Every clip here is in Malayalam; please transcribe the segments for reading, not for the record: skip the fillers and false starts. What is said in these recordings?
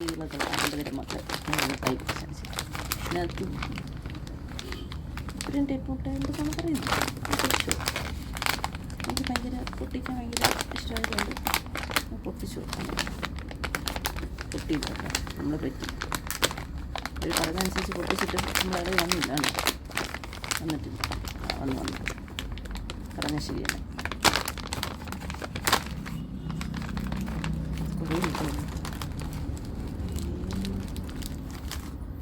ഇതിലൊക്കെ 50 ഗ്രാമൊക്കെ കൈ പിടിച്ചടിച്ച് ഇതിനകത്ത് ഇത്രയും ടൈപ്പ് മുട്ട എന്തൊക്കെയാണ് പറയുന്നത് പൊട്ടിച്ചു. എനിക്ക് ഭയങ്കര പൊട്ടിക്കാൻ ഭയങ്കര ഇഷ്ടമായതുകൊണ്ട് പൊട്ടിച്ചു കൊടുക്കാൻ പൊട്ടിയില്ല നമ്മൾ പറ്റി ഒരു പറഞ്ഞതനുസരിച്ച് പൊട്ടിച്ചിട്ട് നമ്മളവിടെ വന്നില്ലാണ് വന്നിട്ടില്ല വന്നു പറഞ്ഞാൽ ശരിയല്ല. കുറേ മുട്ട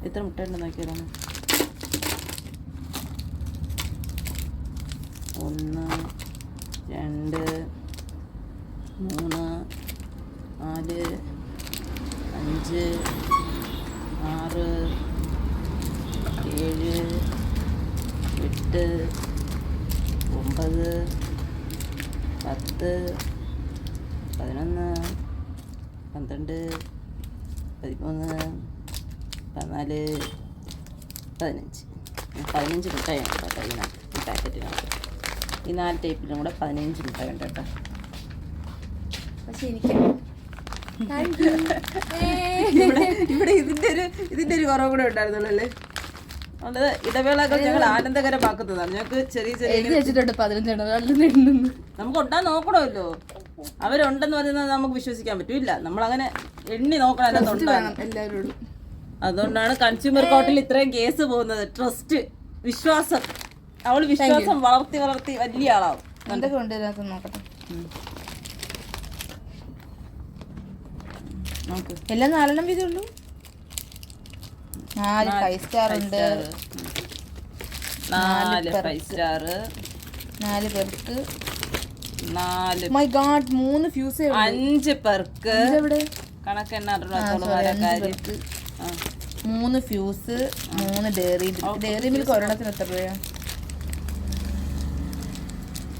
എത്ര മുട്ട ഉണ്ടെന്ന് നോക്കിയതാണ്. 1 2 3 4 5 6 7 8 9 10 11 12 13 14 15 മുട്ടയാണ് കേട്ടോ ഇതിനകത്ത് ഈ പാക്കറ്റിനകത്ത്. ഈ 4 ടൈപ്പിലും കൂടെ 15 മുട്ടയുണ്ട് കേട്ടോ. പക്ഷെ എനിക്ക് ഇവിടെ ഇതിൻ്റെ ഒരു കുറവ് കൂടെ ഉണ്ടായിരുന്നുള്ളൂ അല്ലേ. അതുകൊണ്ട് ഇടവേളകൾ ഞങ്ങൾ ആനന്ദകരമാക്കുന്നതാണ്. ഞങ്ങൾക്ക് ചെറിയ വെച്ചിട്ടുണ്ട് 15 നമുക്ക് ഒട്ടാൻ നോക്കണമല്ലോ. അവരുണ്ടെന്ന് പറയുന്നത് നമുക്ക് വിശ്വസിക്കാൻ പറ്റൂല. നമ്മളങ്ങനെ എണ്ണി നോക്കണം എല്ലാവരോടും. അതുകൊണ്ടാണ് കൺസ്യൂമർ കോർട്ടിൽ ഇത്രയും കേസ് പോകുന്നത്. ട്രസ്റ്റ്, വിശ്വാസം. അവള് വിശ്വാസം വളർത്തി വളർത്തി വലിയ ആളാവും. എന്തൊക്കെ ഉണ്ട് ഇതിനകത്ത് നോക്കട്ടെ. എല്ലാം 4 വീതമുള്ളൂ. 4 5 സ്റ്റാർ ഉണ്ട്, 4 5 സ്റ്റാർ, 4 പേർക്ക് 4 മൈ ഗോഡ് 3 ഫ്യൂസ് 5 പേർക്ക് എവിടെ കണക്കെണ്ണ 3 ഫ്യൂസ് 3 ഡയറി മിൽക്ക് ഒരെണ്ണത്തിന് എത്ര രൂപയാ?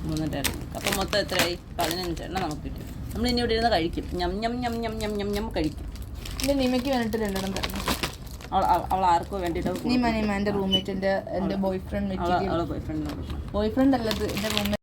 3 ഡയറി മിൽക്ക്. അപ്പം മൊത്തം എത്രയായി? 15 എണ്ണം നമുക്ക് കിട്ടും. നമ്മൾ ഇനി ഇവിടെ ഇരുന്ന് കഴിക്കും. ഞം ഞം ഞം ഞം ഞം ഞം ഞം കഴിക്കും. എൻ്റെ നിമയ്ക്ക് വേണ്ടിട്ട് 2 എണ്ണം തരണം. അവൾ ആർക്കോ വേണ്ടിയിട്ട് നിമ എൻ്റെ റൂംമേറ്റ് എൻ്റെ ബോയ് ഫ്രണ്ട് ബോയ് ഫ്രണ്ടിനോട് ബോയ് ഫ്രണ്ട് അല്ലത് എൻ്റെ റൂംമേറ്റ്.